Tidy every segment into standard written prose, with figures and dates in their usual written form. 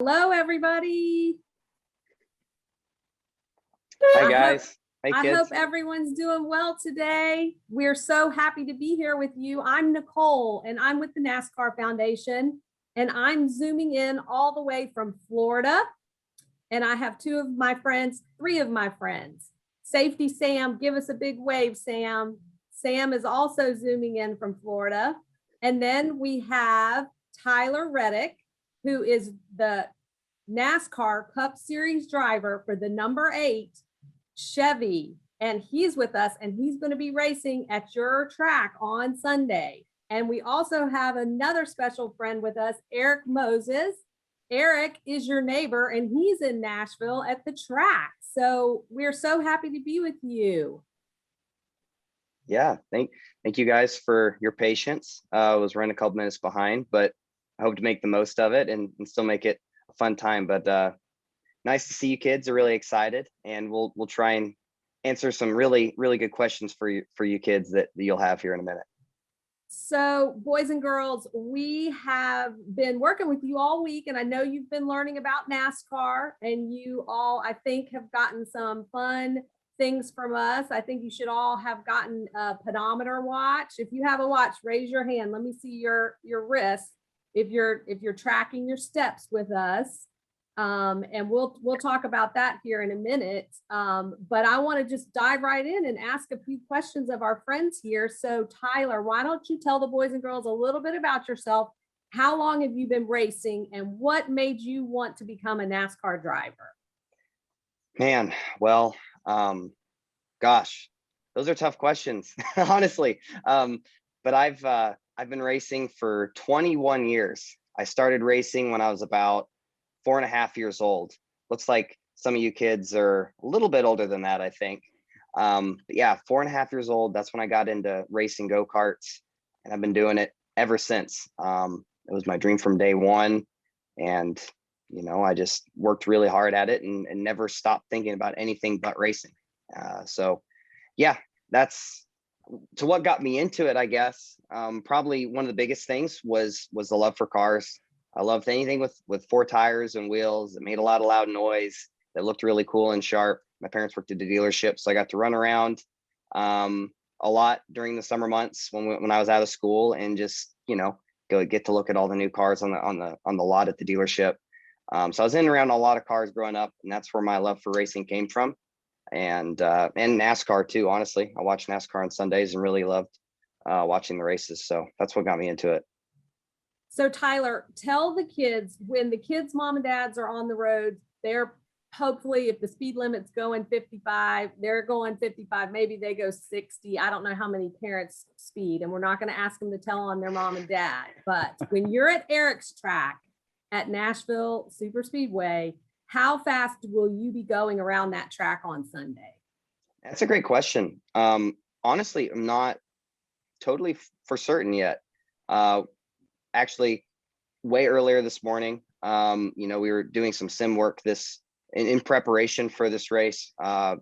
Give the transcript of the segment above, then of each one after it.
Hello, everybody. Hi, guys. Hey, I kids. hope everyone's doing well today. We're so happy to be here with you. I'm Nicole, and I'm with the NASCAR Foundation, and I'm zooming in all the way from Florida. And I have three of my friends. Safety Sam, give us a big wave, Sam. Sam is also zooming in from Florida. And then we have Tyler Reddick, who is the NASCAR Cup Series driver for the number 8 Chevy. And he's with us, and he's going to be racing at your track on Sunday. And we also have another special friend with us, Erik Moses. Erik is your neighbor, and he's in Nashville at the track. So we're so happy to be with you. Yeah, thank you guys for your patience. I was running a couple minutes behind, but I hope to make the most of it and still make it a fun time. But nice to see you kids. Are really excited, and we'll try and answer some really good questions for you kids that you'll have here in a minute. So, boys and girls, we have been working with you all week, and I know you've been learning about NASCAR, and you all, I think, have gotten some fun things from us. I think you should all have gotten a pedometer watch. If you have a watch, raise your hand. Let me see your wrist if you're tracking your steps with us. And we'll talk about that here in a minute. But I want to just dive right in and ask a few questions of our friends here. So Tyler, why don't you tell the boys and girls a little bit about yourself? How long have you been racing, and what made you want to become a NASCAR driver? Man, well, gosh, those are tough questions, honestly. But I've been racing for 21 years. I started racing when I was about 4.5 years old. Looks like some of you kids are a little bit older than that, I think. But yeah, 4.5 years old. That's when I got into racing go-karts, and I've been doing it ever since. It was my dream from day one, and I just worked really hard at it and never stopped thinking about anything but racing. So yeah, that's to what got me into it, I guess. Probably one of the biggest things was the love for cars. I loved anything with 4 tires and wheels that made a lot of loud noise, that looked really cool and sharp. My parents worked at the dealership, so I got to run around a lot during the summer months when I was out of school, and just go get to look at all the new cars on the lot at the dealership. So I was in and around a lot of cars growing up, and that's where my love for racing came from. And NASCAR too, honestly. I watched NASCAR on Sundays and really loved watching the races. So that's what got me into it. So Tyler, tell the kids, when the kids' mom and dads are on the road, they're hopefully, if the speed limit's going 55, they're going 55, maybe they go 60. I don't know how many parents speed, and we're not going to ask them to tell on their mom and dad. But when you're at Erik's track at Nashville Super Speedway, how fast will you be going around that track on Sunday? That's a great question. Honestly, I'm not totally for certain yet. Actually, way earlier this morning, we were doing some sim work in preparation for this race. I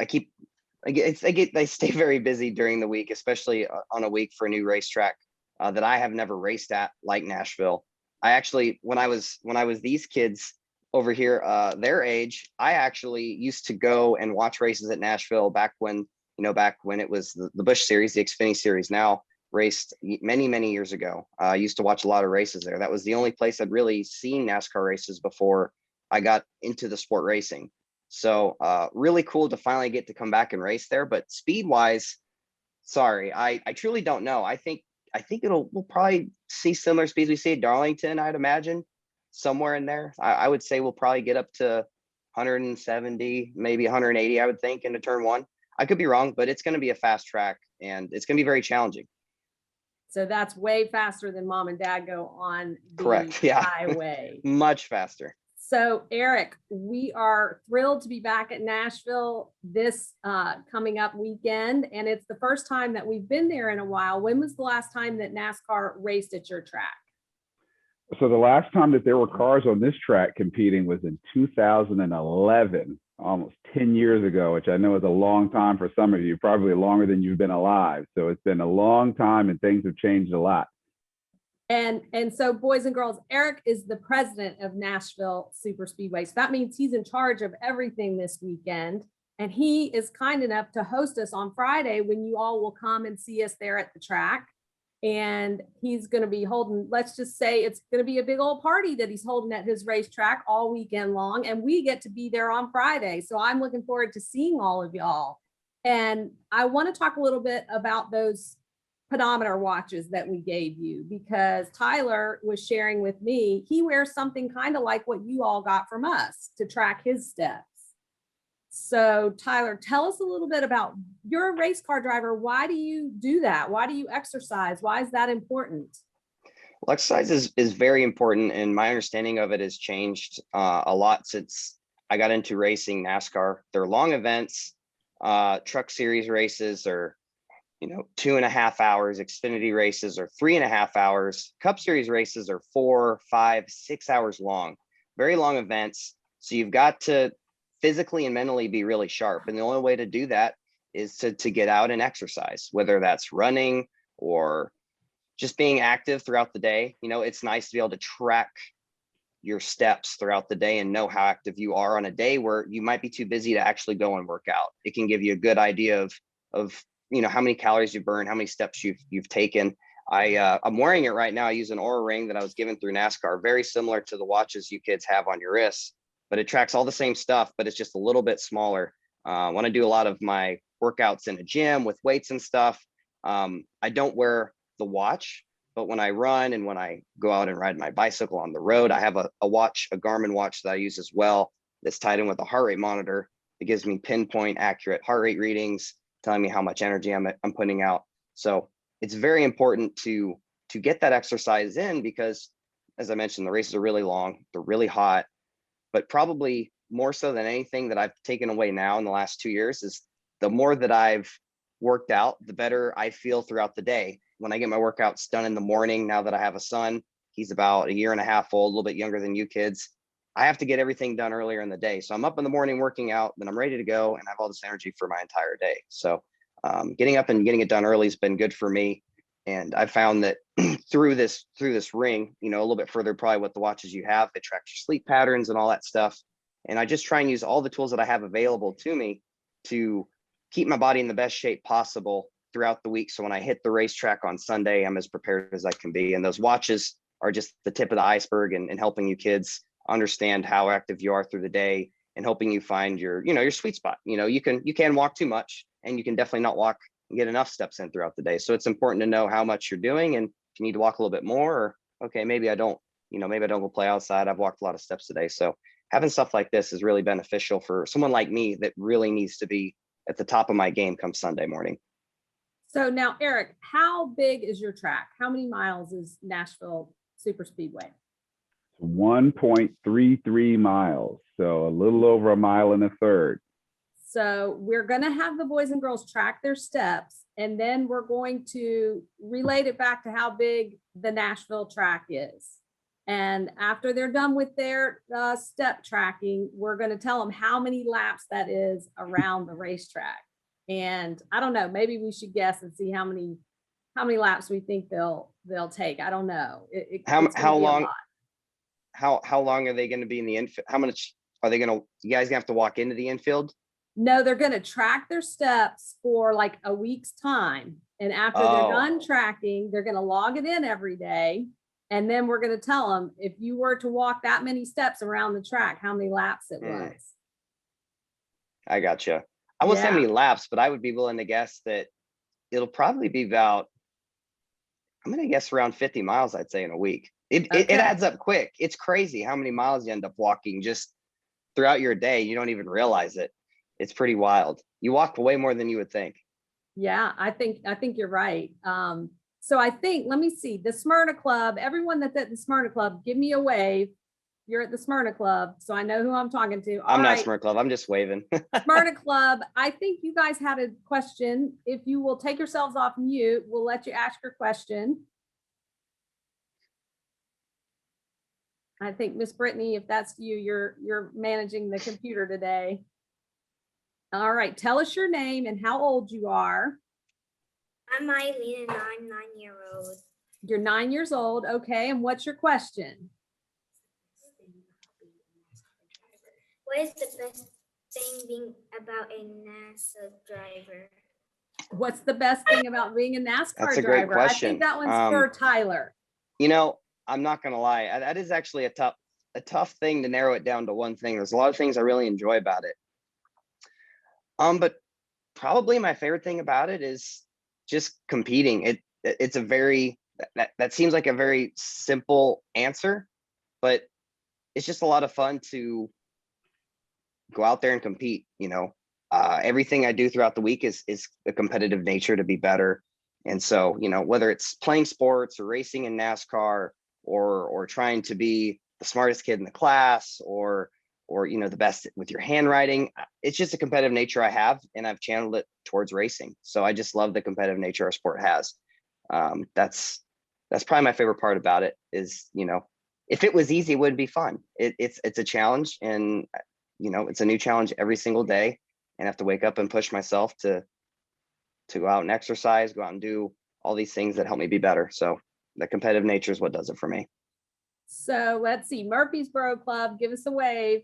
stay very busy during the week, especially on a week for a new racetrack that I have never raced at, like Nashville. I actually, when I was these kids over here, their age, I actually used to go and watch races at Nashville back when it was the Busch Series, the Xfinity Series, now raced many years ago. I used to watch a lot of races there. That was the only place I'd really seen NASCAR races before I got into the sport racing. So really cool to finally get to come back and race there. But speed wise, sorry, I truly don't know. I think we'll probably see similar speeds we see at Darlington, I'd imagine, somewhere in there. I would say we'll probably get up to 170, maybe 180, I would think, into turn 1. I could be wrong, but it's going to be a fast track, and it's going to be very challenging. So that's way faster than mom and dad go on the Correct. Yeah. highway. Much faster. So Erik, we are thrilled to be back at Nashville this coming up weekend. And it's the first time that we've been there in a while. When was the last time that NASCAR raced at your track? So the last time that there were cars on this track competing was in 2011, almost 10 years ago, which I know is a long time for some of you, probably longer than you've been alive. So it's been a long time, and things have changed a lot. And so boys and girls, Erik is the president of Nashville Super Speedway. So that means he's in charge of everything this weekend. And he is kind enough to host us on Friday when you all will come and see us there at the track. And he's going to be holding, let's just say it's going to be a big old party that he's holding at his racetrack all weekend long. And we get to be there on Friday. So I'm looking forward to seeing all of y'all. And I want to talk a little bit about those pedometer watches that we gave you, because Tyler was sharing with me, he wears something kind of like what you all got from us to track his steps. So Tyler, tell us a little bit about, you're a race car driver. Why do you do that? Why do you exercise? Why is that important? Well, exercise is very important, and my understanding of it has changed a lot since I got into racing NASCAR. They're long events. Truck series races are 2.5 hours. Xfinity races are 3.5 hours. Cup series races are 4, 5, 6 hours long. Very long events. So you've got to physically and mentally be really sharp. And the only way to do that is to get out and exercise, whether that's running or just being active throughout the day. It's nice to be able to track your steps throughout the day and know how active you are on a day where you might be too busy to actually go and work out. It can give you a good idea of how many calories you burn, how many steps you've taken. I'm wearing it right now. I use an Oura ring that I was given through NASCAR, very similar to the watches you kids have on your wrists, but it tracks all the same stuff, but it's just a little bit smaller. When I do a lot of my workouts in a gym with weights and stuff, I don't wear the watch, but when I run and when I go out and ride my bicycle on the road, I have a watch, a Garmin watch that I use as well, that's tied in with a heart rate monitor. It gives me pinpoint accurate heart rate readings, telling me how much energy I'm putting out. So it's very important to get that exercise in, because as I mentioned, the races are really long, they're really hot, but probably more so than anything that I've taken away now in the last 2 years is the more that I've worked out, the better I feel throughout the day. When I get my workouts done in the morning, now that I have a son, he's about 1.5 years old, a little bit younger than you kids. I have to get everything done earlier in the day. So I'm up in the morning working out, then I'm ready to go, and I have all this energy for my entire day. So getting up and getting it done early has been good for me. And I found that through this ring, a little bit further, probably what the watches you have, it tracks your sleep patterns and all that stuff. And I just try and use all the tools that I have available to me to keep my body in the best shape possible throughout the week. So when I hit the racetrack on Sunday, I'm as prepared as I can be. And those watches are just the tip of the iceberg and helping you kids understand how active you are through the day and helping you find your sweet spot. You can walk too much, and you can definitely not walk and get enough steps in throughout the day. So it's important to know how much you're doing, and if you need to walk a little bit more, or okay, maybe I don't go play outside. I've walked a lot of steps today. So having stuff like this is really beneficial for someone like me that really needs to be at the top of my game come Sunday morning. So now, Erik, how big is your track? How many miles is Nashville Super Speedway? 1.33 miles. So a little over 1.33 miles. So we're going to have the boys and girls track their steps, and then we're going to relate it back to how big the Nashville track is. And after they're done with their step tracking, we're going to tell them how many laps that is around the racetrack. And I don't know, maybe we should guess and see how many laps we think they'll take. I don't know. How long? How long are they going to be in the infield? How much are they going to? You guys gonna have to walk into the infield? No, they're going to track their steps for like a week's time, and after they're done tracking, they're going to log it in every day. And then we're going to tell them, if you were to walk that many steps around the track, how many laps it was. I gotcha. I won't say how many laps, but I would be willing to guess that it'll probably be about, I'm going to guess around 50 miles, I'd say, in a week. It adds up quick. It's crazy how many miles you end up walking just throughout your day. You don't even realize it. It's pretty wild. You walk way more than you would think. Yeah, I think you're right. So I think, let me see, the Smyrna Club, everyone that's at the Smyrna Club, give me a wave. You're at the Smyrna Club, so I know who I'm talking to. I'm not Smyrna Club, I'm just waving. Smyrna Club, I think you guys had a question. If you will take yourselves off mute, we'll let you ask your question. I think Miss Brittany, if that's you, you're managing the computer today. All right, tell us your name and how old you are. I'm Eileen and I'm 9 years old. You're 9 years old. Okay. And what's your question? What is the best thing being about a NASA driver? What's the best thing about being a NASCAR That's a driver? great question. I think that one's for Tyler. You know, I'm not gonna lie, that is actually a tough thing to narrow it down to one thing. There's a lot of things I really enjoy about it. But probably my favorite thing about it is just competing. It's a very, that seems like a very simple answer, but it's just a lot of fun to go out there and compete. You know, everything I do throughout the week is a competitive nature to be better. And so, you know, whether it's playing sports or racing in NASCAR or trying to be the smartest kid in the class or you know, the best with your handwriting, it's just a competitive nature I have, and I've channeled it towards racing. So I just love the competitive nature our sport has. That's probably my favorite part about it is, you know, if it was easy, it wouldn't be fun. It's a challenge, and you know, it's a new challenge every single day, and I have to wake up and push myself to go out and exercise, go out and do all these things that help me be better. So the competitive nature is what does it for me. So let's see, Murfreesboro Club, give us a wave.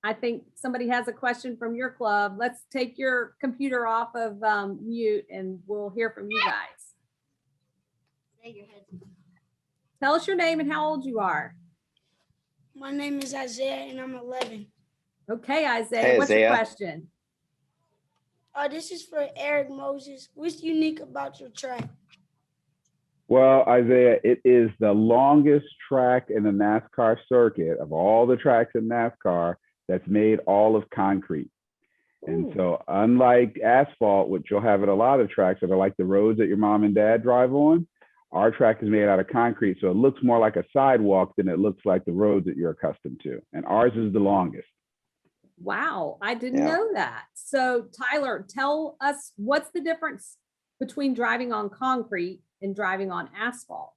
I think somebody has a question from your club. Let's take your computer off of mute and we'll hear from you guys. Tell us your name and how old you are. My name is Isaiah and I'm 11. Okay, Isaiah, Hey, what's your Isaiah. question? This is for Erik Moses. What's unique about your track? Well, Isaiah, it is the longest track in the NASCAR circuit of all the tracks in NASCAR that's made all of concrete. And so unlike asphalt, which you'll have at a lot of tracks that are like the roads that your mom and dad drive on, our track is made out of concrete. So it looks more like a sidewalk than it looks like the roads that you're accustomed to. And ours is the longest. Wow, I didn't know that. So Tyler, tell us what's the difference between driving on concrete and driving on asphalt?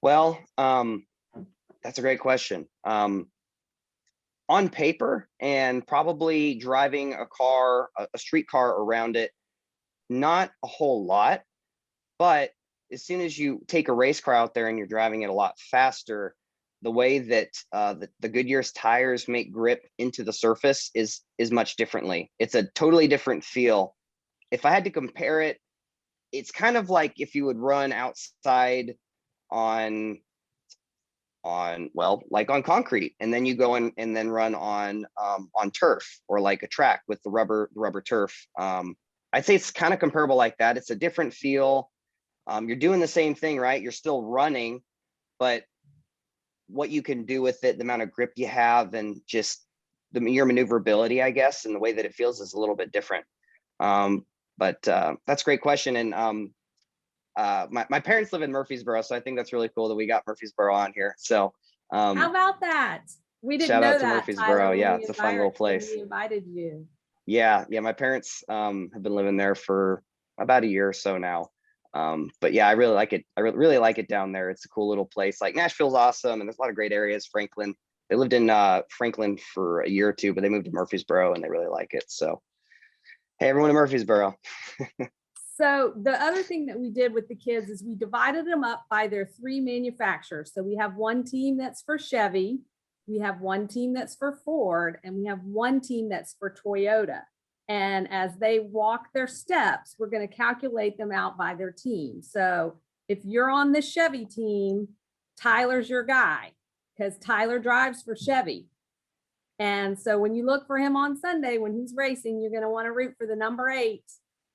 Well, that's a great question. On paper and probably driving a car, a street car around it, not a whole lot, but as soon as you take a race car out there and you're driving it a lot faster, the way that the Goodyear's tires make grip into the surface is much differently. It's a totally different feel. If I had to compare it, it's kind of like if you would run outside on like on concrete, and then you go in and then run on turf or like a track with the rubber turf. I'd say it's kind of comparable like that. It's a different feel. You're doing the same thing, right? You're still running, but what you can do with it, the amount of grip you have, and just your maneuverability, I guess, and the way that it feels is a little bit different. But that's a great question. And my parents live in Murfreesboro, so I think that's really cool that we got Murfreesboro on here. So how about that? We didn't shout know out to that, Murfreesboro. Tyler, Yeah, it's a fun little place. We invited you. Yeah, my parents have been living there for about a year or so now. But yeah, I really like it. I really like it down there. It's a cool little place. Like Nashville's awesome, and there's a lot of great areas. Franklin, they lived in Franklin for a year or two, but they moved to Murfreesboro and they really like it. So hey, everyone in Murfreesboro. So the other thing that we did with the kids is we divided them up by their 3 manufacturers. So we have one team that's for Chevy, we have one team that's for Ford, and we have one team that's for Toyota. And as they walk their steps, we're going to calculate them out by their team. So if you're on the Chevy team, Tyler's your guy because Tyler drives for Chevy. And so when you look for him on Sunday, when he's racing, you're going to want to root for the number 8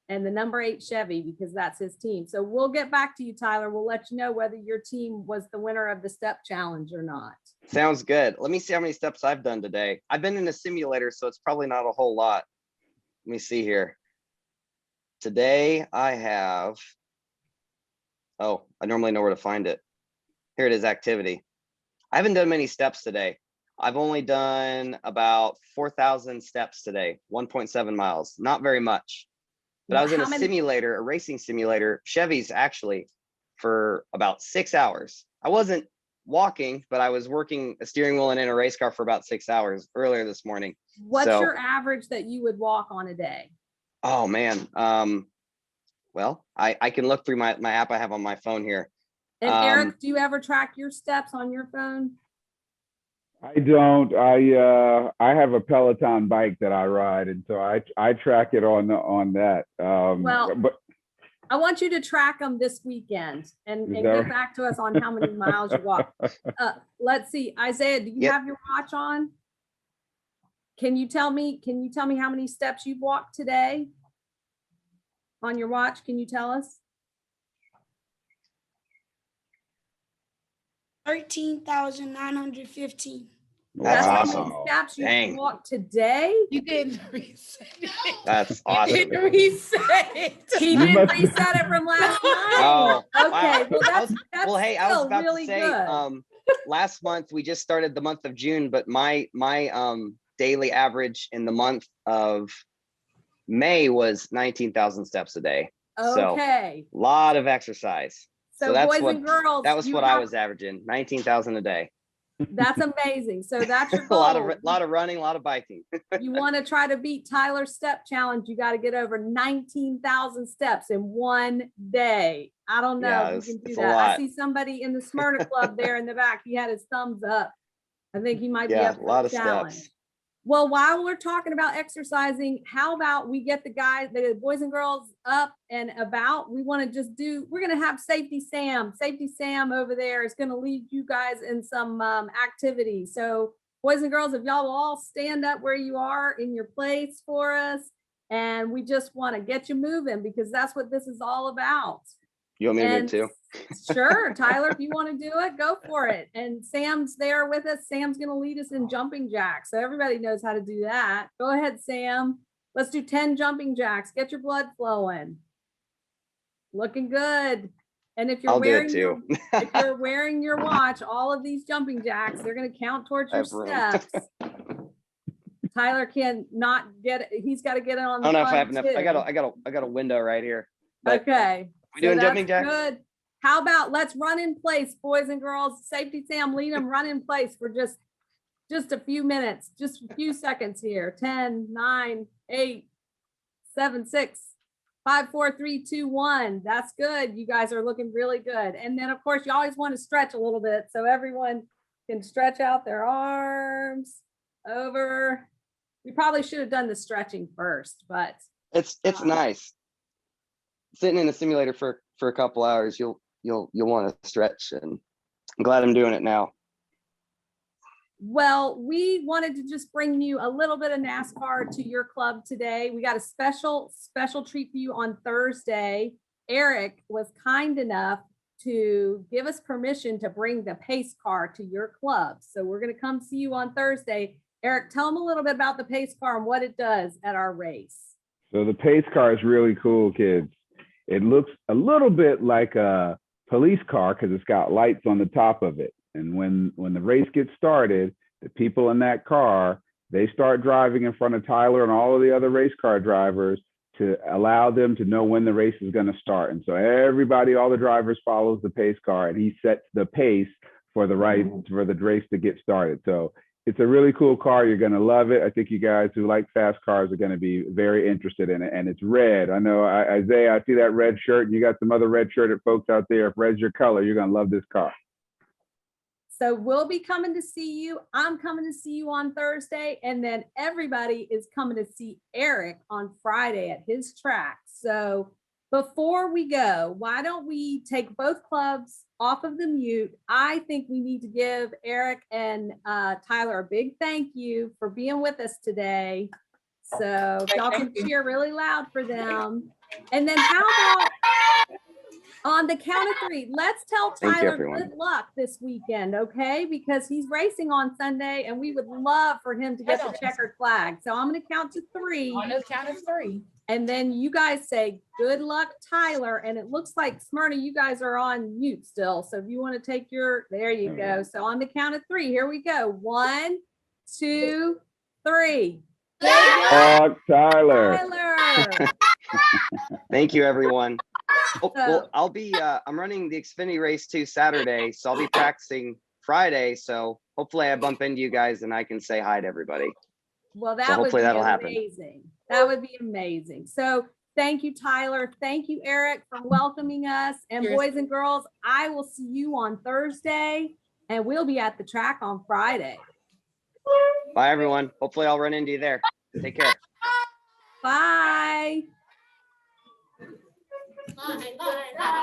and the number 8 Chevy because that's his team. So we'll get back to you, Tyler. We'll let you know whether your team was the winner of the step challenge or not. Sounds good. Let me see how many steps I've done today. I've been in a simulator, so it's probably not a whole lot. Let me see here. Today I have, oh, I normally know where to find it. Here it is, activity. I haven't done many steps today. I've only done about 4,000 steps today, 1.7 miles, not very much. But I was in a simulator, a racing simulator, Chevy's actually, for about 6 hours. I wasn't walking, but I was working a steering wheel and in a race car for about 6 hours earlier this morning. What's your average that you would walk on a day? Oh man, Well, I can look through my app I have on my phone here. And Erik, do you ever track your steps on your phone? I don't. I have a Peloton bike that I ride, and so I track it on that. Well, but I want you to track them this weekend and Is get that- back to us on how many miles you walk. Let's see, Isaiah, do you Yep. have your watch on? Can you tell me how many steps you've walked today? On your watch, can you tell us? 13,915. That's That's how awesome. many steps you Dang. walked today? You didn't reset it. That's You awesome. didn't reset it. He You didn't must- reset it from last night. Oh, Okay, wow. well, that's Well, hey, I was still about really to say, good. last month we just started the month of June, but my daily average in the month of May was 19,000 steps a day. So Okay, a lot of exercise. so that's boys and girls, That was you what I have- was averaging, 19,000 a day. That's amazing. So that's your A goal. lot of running, a lot of biking. You want to try to beat Tyler's step challenge, you got to get over 19,000 steps in one day. I don't know Yeah, if you can do it's a that. I lot. see somebody in the Smyrna Club there in the back. He had his thumbs up. I think he might be Yeah, up a for lot the of challenge. steps. Well, while we're talking about exercising, how about we get the boys and girls up and about? We want to we're going to have Safety Sam. Safety Sam over there is going to lead you guys in some activity. So boys and girls, if y'all will all stand up where you are in your place for us. And we just want to get you moving because that's what this is all about. You want me to move And too? sure, Tyler, if you want to do it, go for it. And Sam's there with us. Sam's going to lead us in jumping jacks. So everybody knows how to do that. Go ahead, Sam. Let's do 10 jumping jacks. Get your blood flowing. Looking good. And if you're I'll do wearing it too. if you're wearing your watch, all of these jumping jacks, they're going to count towards I your have room. steps. Tyler can not get it. He's got to get it on I don't the know if I have fun, enough. too. I got a window right here. But Okay. we doing So jumping that's jacks? Good. How about let's run in place, boys and girls. Safety Sam, lead them run in place for just a few minutes, just a few seconds here. 10, 9, 8, 7, 6, 5, 4, 3, 2, 1. That's good. You guys are looking really good. And then of course you always want to stretch a little bit so everyone can stretch out their arms over. We probably should have done the stretching first, but It's nice. Sitting in a simulator for a couple hours, you'll want to stretch, and I'm glad I'm doing it now. well, we wanted to just bring you a little bit of NASCAR to your club today. We got a special treat for you on Thursday. Erik was kind enough to give us permission to bring the pace car to your club. So we're going to come see you on Thursday. Erik, tell them a little bit about the pace car and what it does at our race. So the pace car is really cool, kids. It looks a little bit like a police car because it's got lights on the top of it. And when the race gets started, the people in that car, they start driving in front of Tyler and all of the other race car drivers to allow them to know when the race is going to start. And so everybody, all the drivers follows the pace car, and he sets the pace for the race to get started. So it's a really cool car. You're going to love it. I think you guys who like fast cars are going to be very interested in it. And it's red. I know, Isaiah, I see that red shirt, and you got some other red shirted folks out there. If red's your color, you're going to love this car. So we'll be coming to see you. I'm coming to see you on Thursday. And then everybody is coming to see Erik on Friday at his track. So before we go, why don't we take both clubs off of the mute? I think we need to give Erik and Tyler a big thank you for being with us today. So if y'all can cheer really loud for them. And then how about on the count of 3, let's tell Thank you, Tyler everyone. good luck this weekend, okay? Because he's racing on Sunday and we would love for him to get the checkered flag. So I'm going to count to 3. On the count of 3. And then you guys say, good luck, Tyler. And it looks like Smyrna, you guys are on mute still. So if you want to take there you go. So on the count of 3, here we go. 1, 2, 3. Good luck, Tyler. Tyler. Thank you, everyone. Oh, So- well, I'll be I'm running the Xfinity race too Saturday, so I'll be practicing Friday. So hopefully I bump into you guys and I can say hi to everybody. Well, So that would hopefully be that'll happen. amazing. That would be amazing. So Thank you, Tyler. Thank you, Eric, for welcoming us. And You're- boys and girls, I will see you on Thursday, and we'll be at the track on Friday. Bye, everyone. Hopefully I'll run into you there. Take care. Bye. Bye, bye, bye.